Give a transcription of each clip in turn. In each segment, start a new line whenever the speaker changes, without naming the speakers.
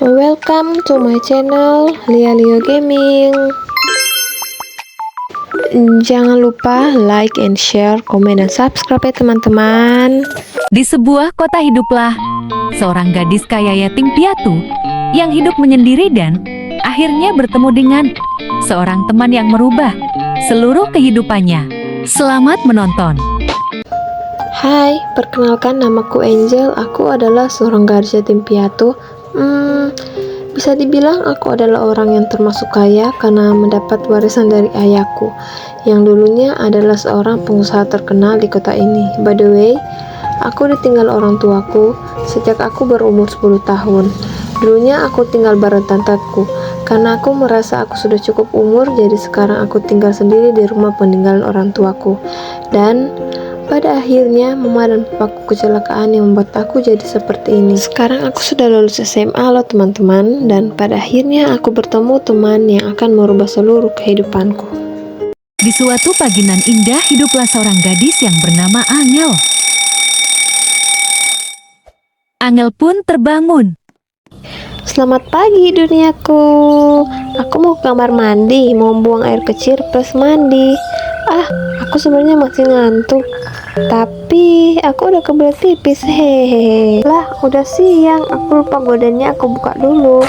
Welcome to my channel Lia Leo Gaming. Jangan lupa like and share, komen dan subscribe ya teman-teman.
Di sebuah kota hiduplah seorang gadis kaya yatim piatu yang hidup menyendiri dan akhirnya bertemu dengan seorang teman yang merubah seluruh kehidupannya. Selamat menonton.
Hai, perkenalkan namaku Angel. Aku adalah seorang gadis yatim piatu. Bisa dibilang aku adalah orang yang termasuk kaya karena mendapat warisan dari ayahku yang dulunya adalah seorang pengusaha terkenal di kota ini. By the way, aku ditinggal orang tuaku sejak aku berumur 10 tahun. Dulunya aku tinggal bareng tanteku karena aku merasa aku sudah cukup umur, jadi sekarang aku tinggal sendiri di rumah peninggalan orang tuaku. Dan pada akhirnya mama dan papaku kecelakaan yang membuat aku jadi seperti ini. Sekarang aku sudah lulus SMA loh teman-teman, dan pada akhirnya aku bertemu teman yang akan merubah seluruh kehidupanku.
Di suatu pagi nan indah hiduplah seorang gadis yang bernama Angel. Angel pun terbangun.
Selamat pagi duniaku. Aku mau ke kamar mandi, mau buang air kecil plus mandi. Aku sebenarnya masih ngantuk, tapi aku udah kebelet pipis. Hehehe. Lah, udah siang. Aku lupa gordennya, aku buka dulu.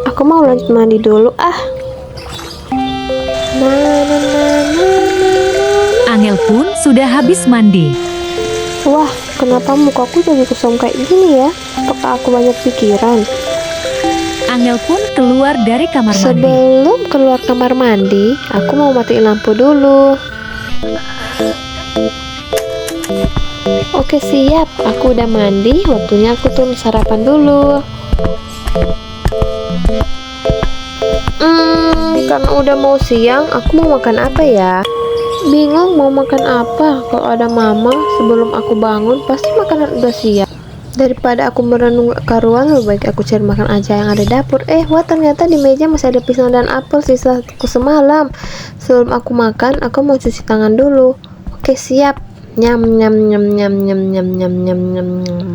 Aku mau lanjut mandi dulu.
Angel pun sudah habis mandi.
Wah, kenapa mukaku jadi kusam kayak gini ya? Apakah aku banyak pikiran?
Angel pun keluar dari kamar mandi.
Sebelum keluar kamar mandi, aku mau matiin lampu dulu. Oke, siap. Aku udah mandi, waktunya aku turun sarapan dulu. Karena udah mau siang, aku mau makan apa ya? Bingung mau makan apa. Kalau ada mama sebelum aku bangun, pasti makanan udah siap. Daripada aku merenung karuan, lebih baik aku cari makan aja yang ada di dapur. Wah, ternyata di meja masih ada pisang dan apel sisa aku semalam. Sebelum aku makan, aku mau cuci tangan dulu. Oke, siap. Nyam nyam nyam nyam nyam nyam nyam nyam nyam nyam.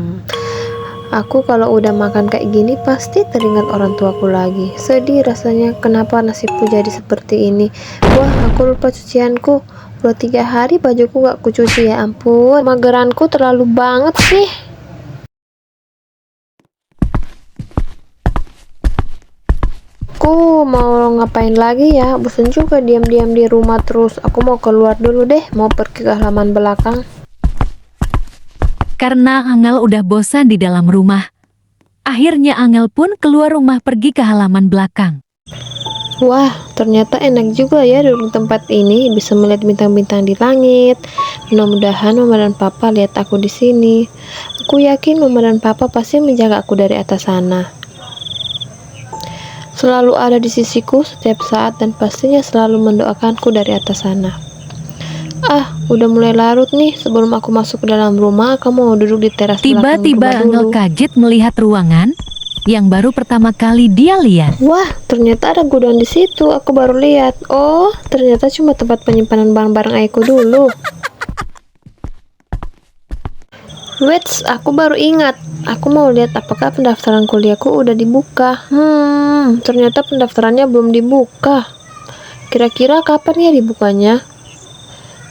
Aku kalau udah makan kayak gini pasti teringat orang tuaku lagi. Sedih rasanya, kenapa nasibku jadi seperti ini. Wah, aku lupa cucianku. Udah 3 hari bajuku gak kucuci, ya ampun. Mageranku terlalu banget sih. Aku mau ngapain lagi ya? Bosan juga diam-diam di rumah terus. Aku mau keluar dulu deh, mau pergi ke halaman belakang.
Karena Angel udah bosan di dalam rumah, akhirnya Angel pun keluar rumah pergi ke halaman belakang.
Wah, ternyata enak juga ya duduk tempat ini, bisa melihat bintang-bintang di langit. Mudah-mudahan mama dan papa lihat aku di sini. Aku yakin mama dan papa pasti menjaga aku dari atas sana. Selalu ada di sisiku setiap saat dan pastinya selalu mendoakanku dari atas sana. Udah mulai larut nih. Sebelum aku masuk ke dalam rumah, aku mau duduk di teras belakang
Tiba-tiba
rumah
Angel
dulu.
kaget melihat ruangan yang baru pertama kali dia lihat.
Wah, ternyata ada gudang di situ. Aku baru lihat. Oh, ternyata cuma tempat penyimpanan barang-barang ayahku dulu. Wait, aku baru ingat. Aku mau lihat apakah pendaftaran kuliahku udah dibuka. Ternyata pendaftarannya belum dibuka. Kira-kira kapan ya dibukanya?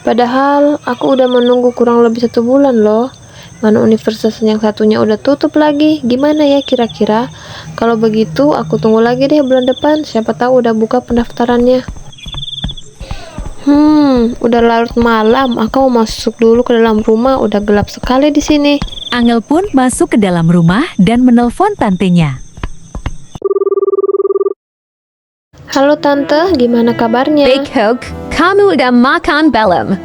Padahal aku udah menunggu kurang lebih 1 bulan loh. Mana universitas yang satunya udah tutup lagi. Gimana ya kira-kira? Kalau begitu aku tunggu lagi deh bulan depan. Siapa tahu udah buka pendaftarannya. Udah larut malam. Aku mau masuk dulu ke dalam rumah. Udah gelap sekali di sini.
Angel pun masuk ke dalam rumah dan menelpon tantenya.
Halo tante, gimana kabarnya?
Baik Hook, kamu udah makan belum?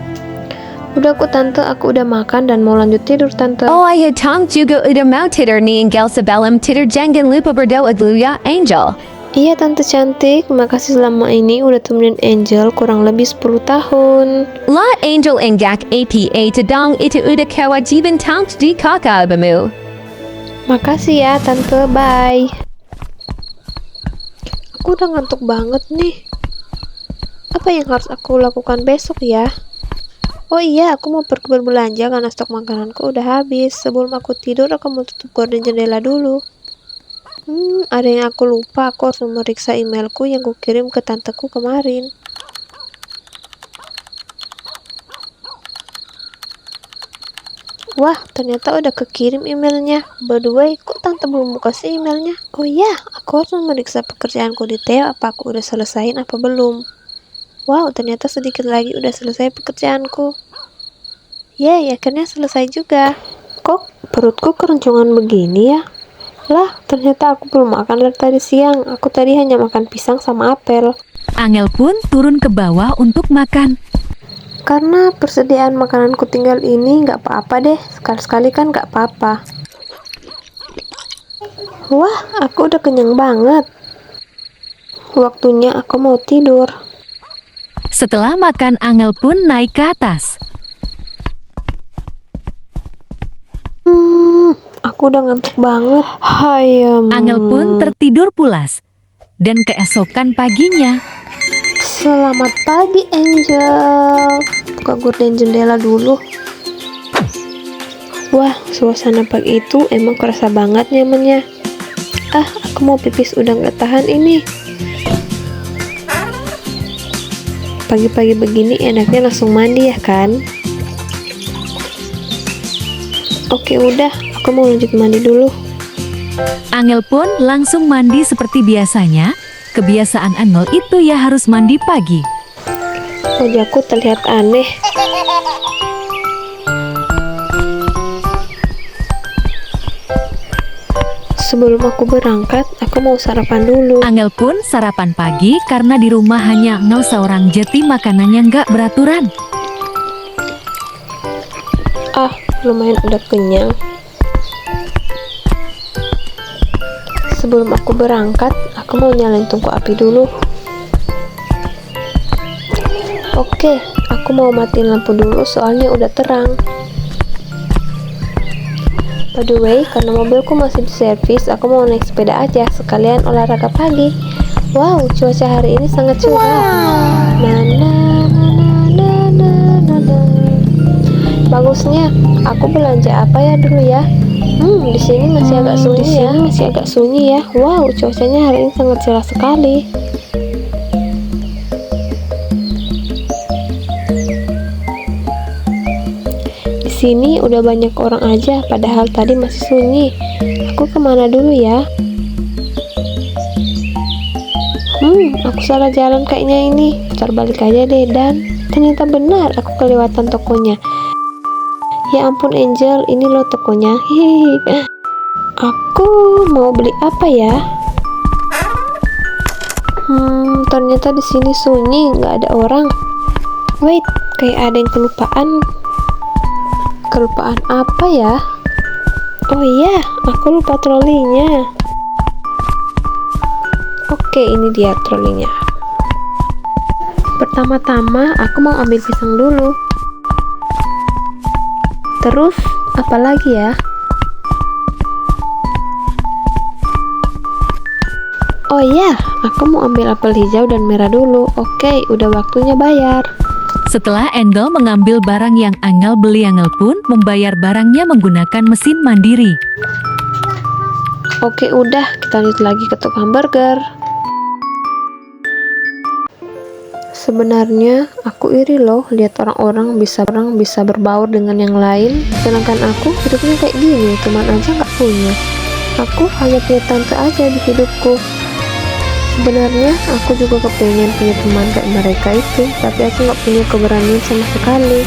Udah kok tante, aku udah makan dan mau lanjut tidur tante.
Oh ayah Tom juga udah mau tidur nih Angel sebelum tidur jangan lupa berdoa dulu ya Angel.
Iya tante cantik, makasih selama ini udah temenin Angel kurang lebih 10 tahun.
La Angel enggak APA tedang itu udah kewajiban tang di kakak abamu.
Makasih ya tante, bye. Aku udah ngantuk banget nih. Apa yang harus aku lakukan besok ya? Oh iya, aku mau pergi berbelanja karena stok makananku udah habis. Sebelum aku tidur, aku mau tutup gorden jendela dulu. Ada yang aku lupa. Aku harus memeriksa emailku yang kukirim ke tanteku kemarin. Wah, ternyata udah kekirim emailnya. By the way, kok tante belum buka sih emailnya? Oh iya, aku harus memeriksa pekerjaanku di Theo. Apa aku udah selesain apa belum? Wow, ternyata sedikit lagi udah selesai pekerjaanku. Yeay, akhirnya selesai juga. Kok perutku keroncongan begini ya? Lah, ternyata aku belum makan dari tadi siang. Aku tadi hanya makan pisang sama apel.
Angel pun turun ke bawah untuk makan.
Karena persediaan makananku tinggal ini, nggak apa-apa deh. Sekali-sekali kan nggak apa-apa. Wah, aku udah kenyang banget. Waktunya aku mau tidur.
Setelah makan, Angel pun naik ke atas.
Aku udah ngantuk banget. Hayam.
Angel pun tertidur pulas. Dan keesokan paginya,
Selamat pagi, Angel. Buka gorden jendela dulu. Wah, suasana pagi itu emang kerasa banget nyamannya. Aku mau pipis udah nggak tahan ini. Pagi-pagi begini enaknya langsung mandi ya kan? Oke udah, aku mau lanjut mandi dulu.
Angel pun langsung mandi seperti biasanya. Kebiasaan Angel itu ya harus mandi pagi.
Wajahku terlihat aneh. Sebelum aku berangkat, aku mau sarapan dulu.
Angel pun sarapan pagi karena di rumah hanya Angel seorang, jadi makanannya nggak beraturan.
Lumayan udah kenyang. Sebelum aku berangkat, aku mau nyalain tungku api dulu. Oke, aku mau matiin lampu dulu soalnya udah terang. By the way, karena mobilku masih di servis, aku mau naik sepeda aja sekalian olahraga pagi. Wow, cuaca hari ini sangat cerah. Bagusnya, aku belanja apa ya dulu ya? Di sini masih agak sunyi ya. Wow, cuacanya hari ini sangat cerah sekali. Di sini udah banyak orang aja, padahal tadi masih sunyi. Aku kemana dulu ya? Aku salah jalan kayaknya ini. Putar balik aja deh, dan ternyata benar aku kelewatan tokonya. Ya ampun Angel, ini loh tokonya. Hihihi. Aku mau beli apa ya? Ternyata di sini sunyi, nggak ada orang. Wait, kayak ada yang kelupaan. Kelupaan apa ya? Oh iya, aku lupa trolinya. Oke, ini dia trolinya. Pertama-tama aku mau ambil pisang dulu. Terus, apa lagi ya? Oh iya, aku mau ambil apel hijau dan merah dulu. Oke, udah waktunya bayar.
Setelah Angel mengambil barang yang Angel beli, Angel pun membayar barangnya menggunakan mesin mandiri.
Oke, udah, kita lanjut lagi ke tukang burger. Sebenarnya aku iri loh lihat orang bisa berbaur dengan yang lain, sedangkan aku hidupnya kayak gini, teman aja nggak punya. Aku hanya punya tante aja di hidupku. Sebenarnya aku juga kepengen punya teman kayak mereka itu, tapi aku nggak punya keberanian sama sekali.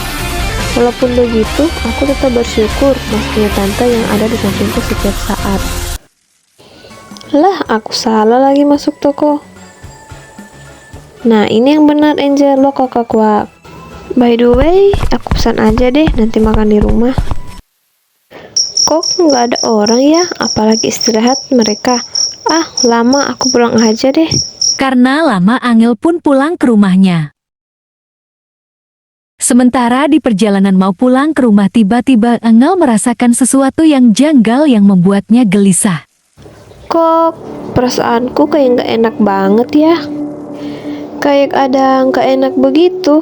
Walaupun begitu, aku tetap bersyukur masih punya tante yang ada di sampingku setiap saat. Lah, aku salah lagi masuk toko. Nah, ini yang benar Angel, lo kakak kuak. By the way, aku pesan aja deh, nanti makan di rumah. Kok nggak ada orang ya, apalagi istirahat mereka. Lama, aku pulang aja deh.
Karena lama, Angel pun pulang ke rumahnya. Sementara di perjalanan mau pulang ke rumah, tiba-tiba Angel merasakan sesuatu yang janggal yang membuatnya gelisah.
Kok perasaanku kayak nggak enak banget ya? Kayak ada nggak enak begitu.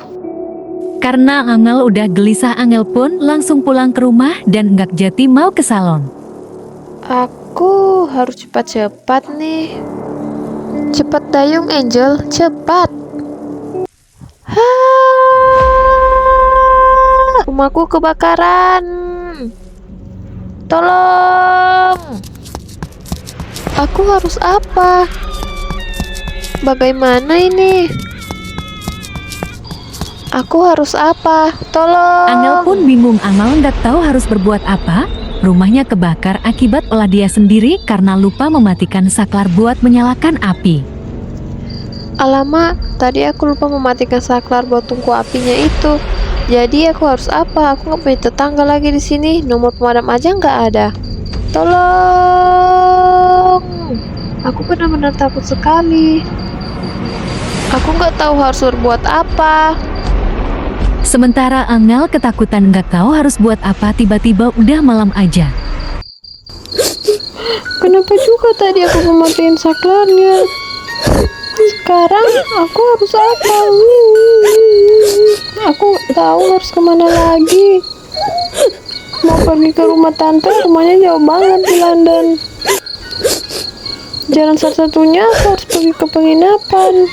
Karena Angel udah gelisah, Angel pun langsung pulang ke rumah dan Enggak Jati mau ke salon.
Aku harus cepat-cepat nih. Cepat dayung Angel, cepat. Rumahku kebakaran. Tolong. Aku harus apa? Bagaimana ini? Aku harus apa? Tolong.
Angel pun bingung, Angel nggak tahu harus berbuat apa. Rumahnya kebakar akibat olah dia sendiri karena lupa mematikan saklar buat menyalakan api.
Alamak, tadi aku lupa mematikan saklar buat tungku apinya itu. Jadi aku harus apa? Aku nggak punya tetangga lagi di sini. Nomor pemadam aja nggak ada. Tolong. Aku benar-benar takut sekali. Aku nggak tahu harus berbuat apa.
Sementara Angel ketakutan nggak tahu harus buat apa, tiba-tiba udah malam aja.
Kenapa juga tadi aku mematiin saklarnya? Sekarang aku harus apa? Aku tahu harus kemana lagi. Mau pergi ke rumah tante, rumahnya jauh banget di London. Jalan satu-satunya aku harus pergi ke penginapan.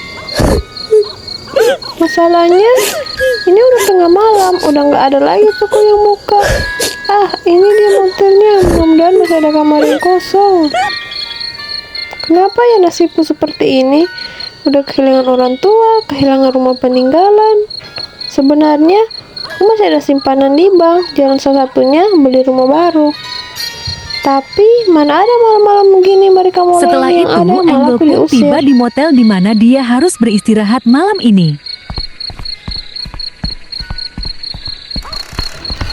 Masalahnya, ini udah tengah malam, udah nggak ada lagi toko yang buka. Ini dia motelnya, mudah-mudahan masih ada kamar yang kosong. Kenapa ya nasibku seperti ini? Udah kehilangan orang tua, kehilangan rumah peninggalan. Sebenarnya, aku masih ada simpanan di bank, jalan salah satunya beli rumah baru. Tapi mana ada malam-malam begini mereka mulai
Setelah
yang
itu,
ada malah
Angel
aku
pun
diusir.
tiba di motel di mana dia harus beristirahat malam ini.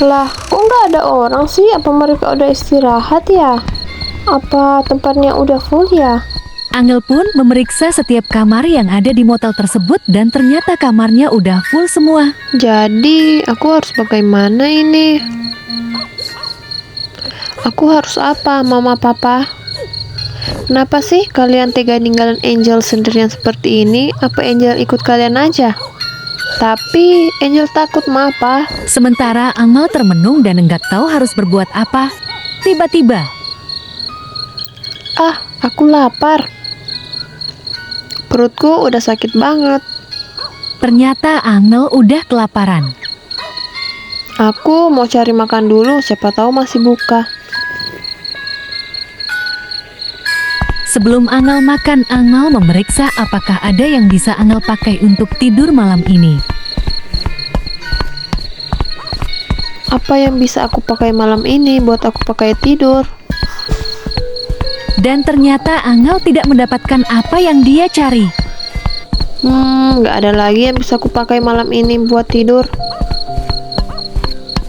Lah, kok nggak ada orang sih? Apa mereka udah istirahat ya? Apa tempatnya udah full ya?
Angel pun memeriksa setiap kamar yang ada di motel tersebut dan ternyata kamarnya udah full semua.
Jadi, aku harus bagaimana ini? Aku harus apa, Mama Papa? Kenapa sih kalian tega ninggalin Angel sendirian seperti ini? Apa Angel ikut kalian aja? Tapi Angel takut, Ma, Pa.
Sementara Angel termenung dan enggak tahu harus berbuat apa. Tiba-tiba,
Aku lapar. Perutku udah sakit banget.
ternyata Angel udah kelaparan.
Aku mau cari makan dulu, siapa tahu masih buka.
Sebelum Angel makan, Angel memeriksa apakah ada yang bisa Angel pakai untuk tidur malam ini.
Apa yang bisa aku pakai malam ini buat aku pakai tidur?
Dan ternyata Angel tidak mendapatkan apa yang dia cari.
Nggak ada lagi yang bisa aku pakai malam ini buat tidur.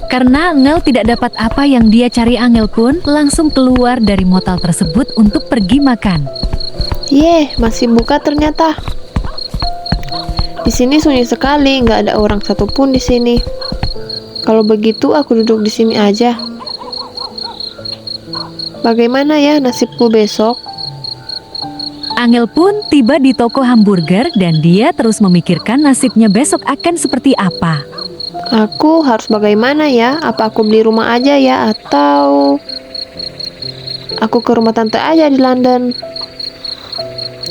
Karena Angel tidak dapat apa yang dia cari, Angel pun langsung keluar dari motel tersebut untuk pergi makan.
Masih buka ternyata. Di sini sunyi sekali, nggak ada orang satupun di sini. Kalau begitu aku duduk di sini aja. Bagaimana ya nasibku besok?
Angel pun tiba di toko hamburger dan dia terus memikirkan nasibnya besok akan seperti apa.
Aku harus bagaimana ya? Apa aku beli rumah aja ya? Atau aku ke rumah tante aja di London?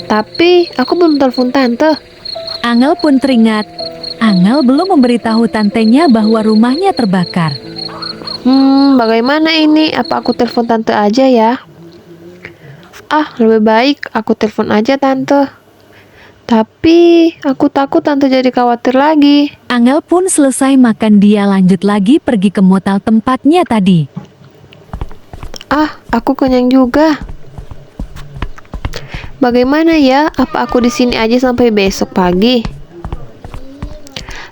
Tapi aku belum telepon tante.
Angel pun teringat, Angel belum memberitahu tantenya bahwa rumahnya terbakar.
Bagaimana ini? Apa aku telepon tante aja ya? Lebih baik aku telepon aja tante. Tapi aku takut tante jadi khawatir lagi.
Angel pun selesai makan, dia lanjut lagi pergi ke motel tempatnya tadi.
Aku kenyang juga. Bagaimana ya? Apa aku di sini aja sampai besok pagi?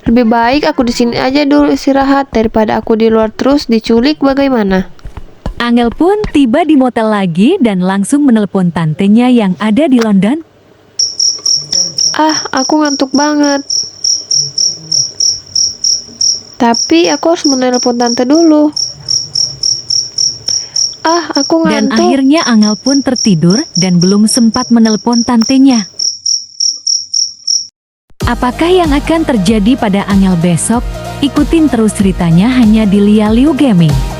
Lebih baik aku di sini aja dulu istirahat daripada aku di luar terus diculik. Bagaimana?
Angel pun tiba di motel lagi dan langsung menelepon tantenya yang ada di London.
Aku ngantuk banget. Tapi aku harus menelepon tante dulu. Aku
Dan
ngantuk.
akhirnya Angel pun tertidur dan belum sempat menelepon tantenya. Apakah yang akan terjadi pada Angel besok? Ikutin terus ceritanya hanya di Lia Liu Gaming.